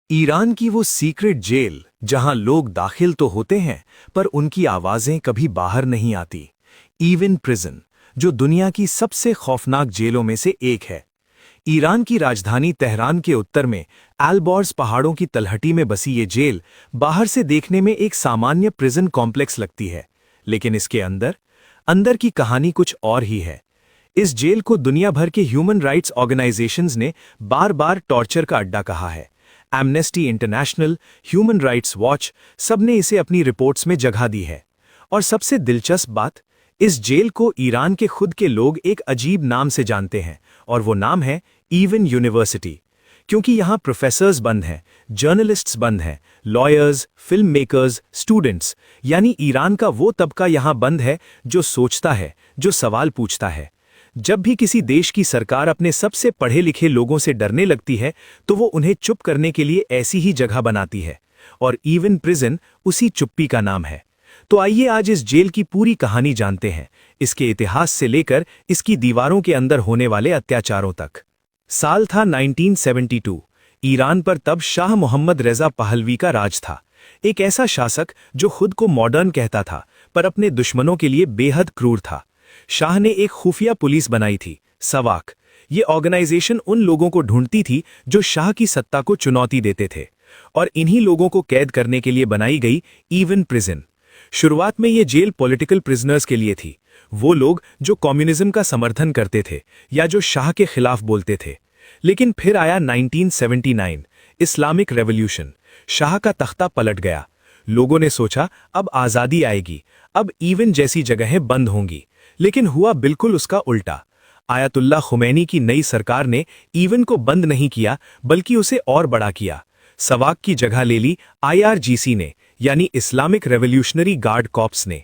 Iran की वो secret jail जहां लोग दाखिल तो होते हैं पर उनकी आवाजें कभी बाहर नहीं आती। इवन प्रिजन, जो दुनिया की सबसे खौफनाक जेलों में से एक है। ईरान की राजधानी तेहरान के उत्तर में एल्बोर्स पहाड़ों की तलहटी में बसी ये जेल बाहर से देखने में एक सामान्य प्रिजन कॉम्प्लेक्स लगती है, लेकिन इसके अंदर अंदर की कहानी कुछ और ही है। इस जेल को दुनिया भर के ह्यूमन राइट्स ऑर्गेनाइजेशंस ने बार बार टॉर्चर का अड्डा कहा है। Amnesty international, human rights watch, सबने इसे अपनी रिपोर्ट्स में जगह दी है। और सबसे दिलचस्प बात, इस जेल को ईरान के खुद के लोग एक अजीब नाम से जानते हैं, और वो नाम है इवन यूनिवर्सिटी। क्योंकि यहाँ प्रोफेसर्स बंद हैं, जर्नलिस्ट्स बंद हैं, लॉयर्स, फिल्म मेकर्स, स्टूडेंट्स, यानी ईरान का वो तबका यहाँ बंद है जो सोचता है, जो सवाल पूछता है। जब भी किसी देश की सरकार अपने सबसे पढ़े लिखे लोगों से डरने लगती है तो वो उन्हें चुप करने के लिए ऐसी ही जगह बनाती है, और इवन प्रिजन उसी चुप्पी का नाम है। तो आइए आज इस जेल की पूरी कहानी जानते हैं, इसके इतिहास से लेकर इसकी दीवारों के अंदर होने वाले अत्याचारों तक। साल था 1972। ईरान पर तब शाह मोहम्मद रेजा पहलवी का राज था। एक ऐसा शासक जो खुद को मॉडर्न कहता था पर अपने दुश्मनों के लिए बेहद क्रूर था। शाह ने एक खुफिया पुलिस बनाई थी, सवाक। ये ऑर्गेनाइजेशन उन लोगों को ढूंढती थी जो शाह की सत्ता को चुनौती देते थे, और इन्हीं लोगों को कैद करने के लिए बनाई गई इवन प्रिजन। शुरुआत में ये जेल पॉलिटिकल प्रिजनर्स के लिए थी, वो लोग जो कम्युनिज्म का समर्थन करते थे या जो शाह के खिलाफ बोलते थे। लेकिन फिर आया 1979, इस्लामिक रेवोल्यूशन। शाह का तख्ता पलट गया। लोगों ने सोचा अब आज़ादी आएगी, अब इवन जैसी जगहें बंद होंगी। लेकिन हुआ बिल्कुल उसका उल्टा। आयतुल्लाह खुमैनी की नई सरकार ने इवन को बंद नहीं किया बल्कि उसे और बड़ा किया। सवाक की जगह ले ली IRGC ने, यानी इस्लामिक रेवोल्यूशनरी गार्ड कॉर्प्स ने।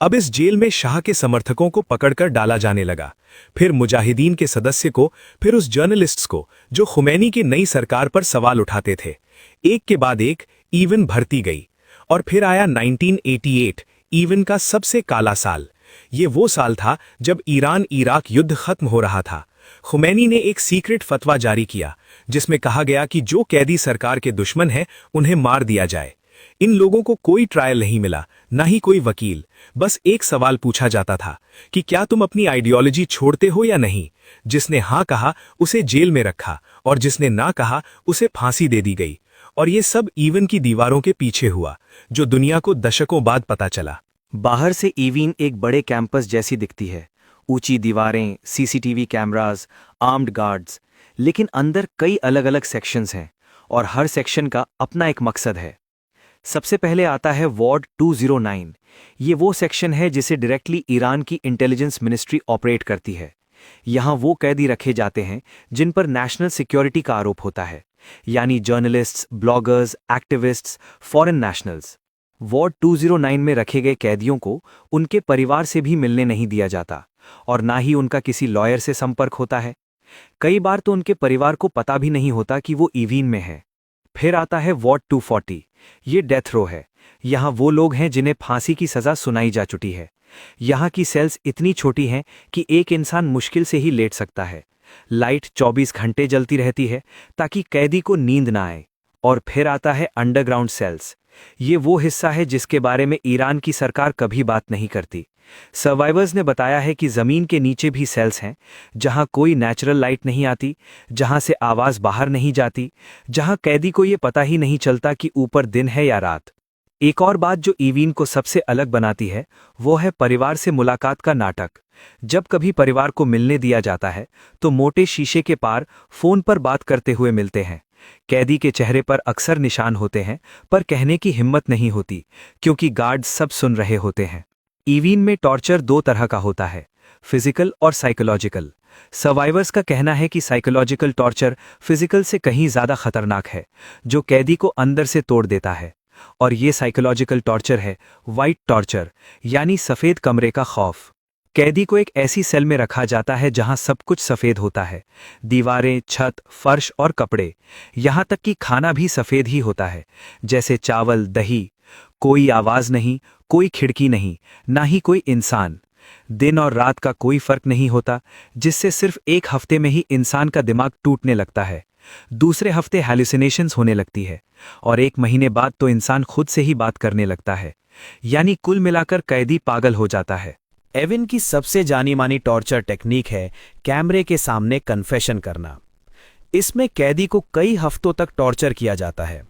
अब इस जेल में शाह के समर्थकों को पकड़कर डाला जाने लगा, फिर मुजाहिदीन के सदस्य को, फिर उस जर्नलिस्ट्स को जो खुमैनी की नई सरकार पर सवाल उठाते थे। एक के बाद एक इवन भरती गई। और फिर आया 1988, इवन का सबसे काला साल। ये वो साल था जब ईरान इराक युद्ध खत्म हो रहा था। खुमैनी ने एक सीक्रेट फतवा जारी किया जिसमें कहा गया कि जो कैदी सरकार के दुश्मन हैं उन्हें मार दिया जाए। इन लोगों को कोई ट्रायल नहीं मिला, ना ही कोई वकील। बस एक सवाल पूछा जाता था कि क्या तुम अपनी आइडियोलॉजी छोड़ते हो या नहीं। जिसने हाँ कहा उसे जेल में रखा, और जिसने ना कहा उसे फांसी दे दी गई। और ये सब इवन की दीवारों के पीछे हुआ, जो दुनिया को दशकों बाद पता चला। बाहर से इवन एक बड़े कैंपस जैसी दिखती है, ऊंची दीवारें, CCTV कैमरास, आर्म्ड गार्ड्स। लेकिन अंदर कई अलग अलग सेक्शंस हैं, और हर सेक्शन का अपना एक मकसद है। सबसे पहले आता है वार्ड 209। ये वो सेक्शन है जिसे डायरेक्टली ईरान की इंटेलिजेंस मिनिस्ट्री ऑपरेट करती है। यहाँ वो कैदी रखे जाते हैं जिन पर नेशनल सिक्योरिटी का आरोप होता है, यानी journalists, bloggers, activists, foreign nationals. Ward 209 में रखे गए कैदियों को उनके परिवार से भी मिलने नहीं दिया जाता, और ना ही उनका किसी लॉयर से संपर्क होता है। कई बार तो उनके परिवार को पता भी नहीं होता कि वो इवन में है। फिर आता है वार्ड 240। ये डेथ रो है। यहाँ वो लोग हैं जिन्हें फांसी की सजा सुनाई जा चुकी है। यहाँ की सेल्स इतनी छोटी हैं कि एक इंसान मुश्किल से ही लेट सकता है। लाइट 24 घंटे जलती रहती है ताकि कैदी को नींद ना आए। और फिर आता है अंडरग्राउंड सेल्स। ये वो हिस्सा है जिसके बारे में ईरान की सरकार कभी बात नहीं करती। सर्वाइवर्स ने बताया है कि जमीन के नीचे भी सेल्स हैं, जहां कोई नेचुरल लाइट नहीं आती, जहां से आवाज बाहर नहीं जाती, जहां कैदी को ये पता ही नहीं चलता कि ऊपर दिन है या रात। एक और बात जो इवन को सबसे अलग बनाती है वो है परिवार से मुलाकात का नाटक। जब कभी परिवार को मिलने दिया जाता है तो मोटे शीशे के पार फोन पर बात करते हुए मिलते हैं। कैदी के चेहरे पर अक्सर निशान होते हैं, पर कहने की हिम्मत नहीं होती क्योंकि गार्ड सब सुन रहे होते हैं। इवन में टॉर्चर दो तरह का होता है, फिजिकल और साइकोलॉजिकल। सर्वाइवर्स का कहना है कि साइकोलॉजिकल टॉर्चर फिजिकल से कहीं ज्यादा खतरनाक है, जो कैदी को अंदर से तोड़ देता है। और ये साइकोलॉजिकल टॉर्चर है वाइट टॉर्चर, यानी सफेद कमरे का खौफ। कैदी को एक ऐसी सेल में रखा जाता है जहां सब कुछ सफेद होता है, दीवारें, छत, फर्श और कपड़े। यहां तक कि खाना भी सफेद ही होता है, जैसे चावल, दही। कोई आवाज नहीं, कोई खिड़की नहीं, ना ही कोई इंसान। दिन और रात का कोई फर्क नहीं होता, जिससे सिर्फ एक हफ्ते में ही इंसान का दिमाग टूटने लगता है। दूसरे हफ्ते हैलुसिनेशंस होने लगती है और 1 महीने बाद तो इंसान खुद से ही बात करने लगता है। यानी कुल मिलाकर कैदी पागल हो जाता है। एविन की सबसे जानी मानी टॉर्चर टेक्निक है कैमरे के सामने कन्फेशन करना। इसमें कैदी को कई हफ्तों तक टॉर्चर किया जाता है।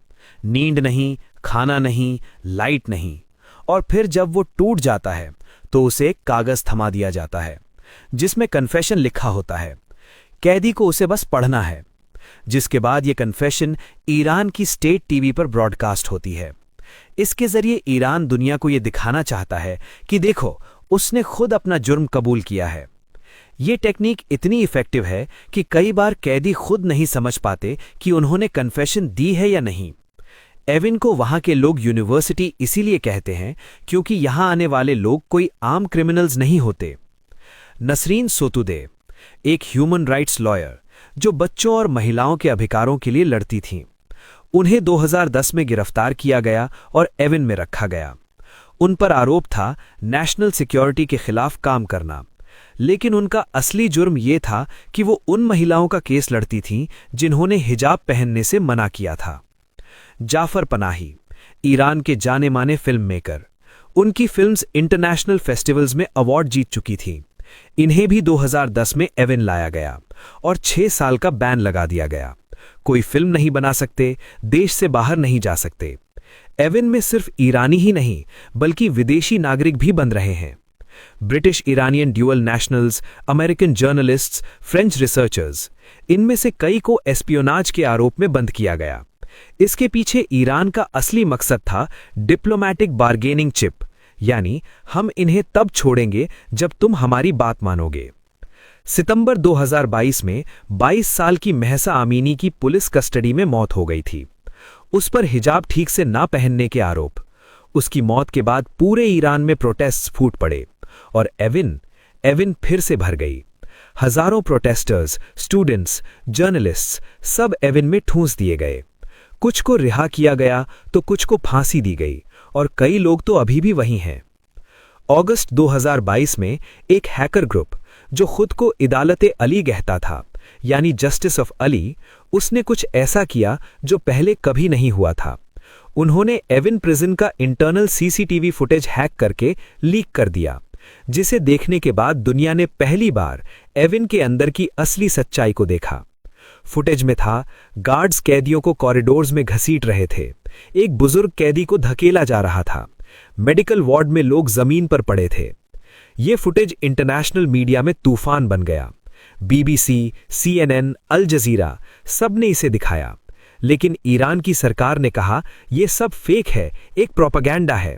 नींद नहीं, खाना नहीं, लाइट नहीं, और फिर जब वो टूट जाता है तो उसे एक कागज थमा दिया जाता है जिसमें कन्फेशन लिखा होता है। कैदी को उसे बस पढ़ना है, जिसके बाद ये कन्फेशन ईरान की स्टेट टीवी पर ब्रॉडकास्ट होती है। इसके जरिए ईरान दुनिया को ये दिखाना चाहता है कि देखो, उसने खुद अपना जुर्म कबूल किया है। ये टेक्निक इतनी इफेक्टिव है कि कई बार कैदी खुद नहीं समझ पाते कि उन्होंने कन्फेशन दी है या नहीं। एविन को वहां के लोग यूनिवर्सिटी इसीलिए कहते हैं क्योंकि यहां आने वाले लोग कोई आम क्रिमिनल्स नहीं होते। नसरीन सोतुदे, एक ह्यूमन राइट्स लॉयर जो बच्चों और महिलाओं के अधिकारों के लिए लड़ती थीं, उन्हें 2010 में गिरफ्तार किया गया और एविन में रखा गया। उन पर आरोप था नेशनल सिक्योरिटी के खिलाफ काम करना, लेकिन उनका असली जुर्म ये था कि वो उन महिलाओं का केस लड़ती थीं जिन्होंने हिजाब पहनने से मना किया था। जाफर पनाही, ईरान के जाने माने फिल्म मेकर, उनकी फिल्म्स इंटरनेशनल फेस्टिवल्स में अवार्ड जीत चुकी थीं। इन्हें भी 2010 में एविन लाया गया और 6 साल का बैन लगा दिया गया। कोई फिल्म नहीं बना सकते, देश से बाहर नहीं जा सकते। एविन में सिर्फ ईरानी ही नहीं बल्कि विदेशी नागरिक भी बन रहे हैं। British Iranian dual nationals, American journalists, French researchers, इनमें से कई को एस्पियोनाज के आरोप में बंद किया गया। इसके पीछे ईरान का असली मकसद था डिप्लोमैटिक बार्गेनिंग चिप, यानी हम इन्हें तब छोड़ेंगे जब तुम हमारी बात मानोगे। सितंबर 2022 में 22 साल की महसा आमीनी की पुलिस कस्टडी में मौत हो गई थी, उस पर हिजाब ठीक से ना पहनने के आरोप। उसकी मौत के बाद पूरे ईरान में प्रोटेस्ट्स फूट पड़े और एविन फिर से भर गई। हजारों प्रोटेस्टर्स, स्टूडेंट्स, जर्नलिस्ट्स सब एविन में ठूंस दिए गए। कुछ को रिहा किया गया तो कुछ को फांसी दी गई और कई लोग तो अभी भी वहीं हैं। अगस्त 2022 में एक हैकर ग्रुप जो खुद को इदालत-ए-अली कहता था, यानी जस्टिस ऑफ अली, उसने कुछ ऐसा किया जो पहले कभी नहीं हुआ था। उन्होंने एविन प्रिजन का इंटरनल सीसीटीवी फुटेज हैक करके लीक कर दिया, जिसे देखने के बाद दुनिया ने पहली बार एविन के अंदर की असली सच्चाई को देखा। फुटेज में था गार्ड्स कैदियों को कॉरिडोर्स में घसीट रहे थे, एक बुजुर्ग कैदी को धकेला जा रहा था, मेडिकल वार्ड में लोग जमीन पर पड़े थे। ये फुटेज इंटरनेशनल मीडिया में तूफान बन गया। बीबीसी, CNN, अल जजीरा सब ने इसे दिखाया, लेकिन ईरान की सरकार ने कहा यह सब फेक है, एक प्रोपेगेंडा है,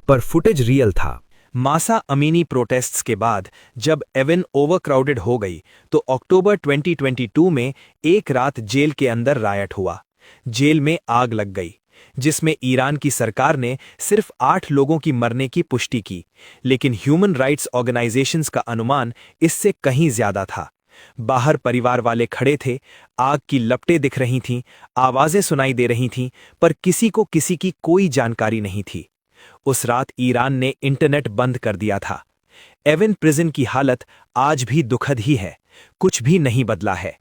पर फुटेज रियल था। मासा अमीनी प्रोटेस्ट्स के बाद जब एविन ओवरक्राउडेड हो गई तो अक्टूबर 2022 में एक रात जेल के अंदर रायट हुआ। जेल में आग लग गई, जिसमें ईरान की सरकार ने सिर्फ 8 लोगों की मरने की पुष्टि की, लेकिन ह्यूमन राइट्स ऑर्गेनाइजेशंस का अनुमान इससे कहीं ज्यादा था। बाहर परिवार वाले खड़े थे, आग की लपटें दिख रही थीं, आवाजें सुनाई दे रही थीं, पर किसी को किसी की कोई जानकारी नहीं थी। उस रात ईरान ने इंटरनेट बंद कर दिया था। एविन प्रिजन की हालत आज भी दुखद ही है, कुछ भी नहीं बदला है।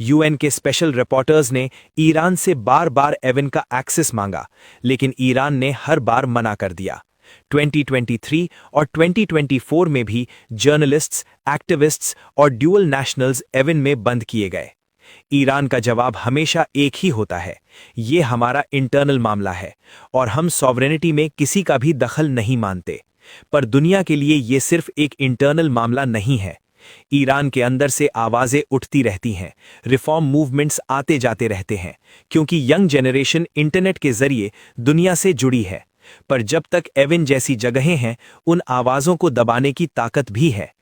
यूएन के स्पेशल रिपोर्टर्स ने ईरान से बार बार एविन का एक्सेस मांगा, लेकिन ईरान ने हर बार मना कर दिया। 2023 और 2024 में भी जर्नलिस्ट्स, एक्टिविस्ट्स और ड्यूअल नेशनल्स एविन में बंद किए गए। ईरान का जवाब हमेशा एक ही होता है, ये हमारा इंटरनल मामला है और हम सॉवरेनिटी में किसी का भी दखल नहीं मानते। पर दुनिया के लिए ये सिर्फ एक इंटरनल मामला नहीं है। ईरान के अंदर से आवाजें उठती रहती हैं, रिफॉर्म मूवमेंट्स आते जाते रहते हैं, क्योंकि यंग जनरेशन इंटरनेट के जरिए दुनिया से जुड़ी है। पर जब तक एविन जैसी जगहें हैं, उन आवाजों को दबाने की ताकत भी है।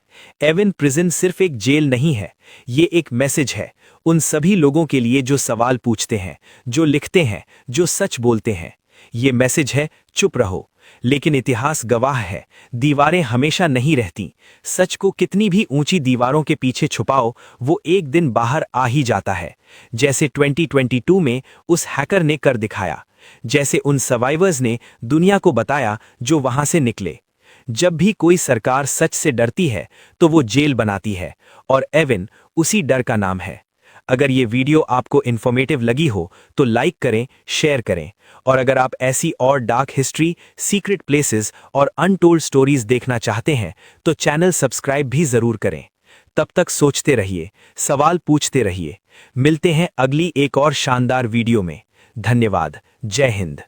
एविन प्रिजन सिर्फ एक जेल नहीं है, ये एक मैसेज है उन सभी लोगों के लिए जो सवाल पूछते हैं, जो लिखते हैं, जो सच बोलते हैं। ये मैसेज है, चुप रहो, लेकिन इतिहास गवाह है, दीवारें हमेशा नहीं रहती। सच को कितनी भी ऊंची दीवारों के पीछे छुपाओ, वो एक दिन बाहर आ ही जाता है, जैसे 2022 में उस हैकर ने कर दिखाया, जैसे उन सर्वाइवर्स ने दुनिया को बताया जो वहां से निकले। जब भी कोई सरकार सच से डरती है तो वो जेल बनाती है, और एविन उसी डर का नाम है। अगर ये वीडियो आपको इन्फॉर्मेटिव लगी हो तो लाइक करें, शेयर करें, और अगर आप ऐसी और डार्क हिस्ट्री, सीक्रेट प्लेसेस और अनटोल्ड स्टोरीज देखना चाहते हैं तो चैनल सब्सक्राइब भी जरूर करें। तब तक सोचते रहिए, सवाल पूछते रहिए। मिलते हैं अगली एक और शानदार वीडियो में। धन्यवाद। जय हिंद।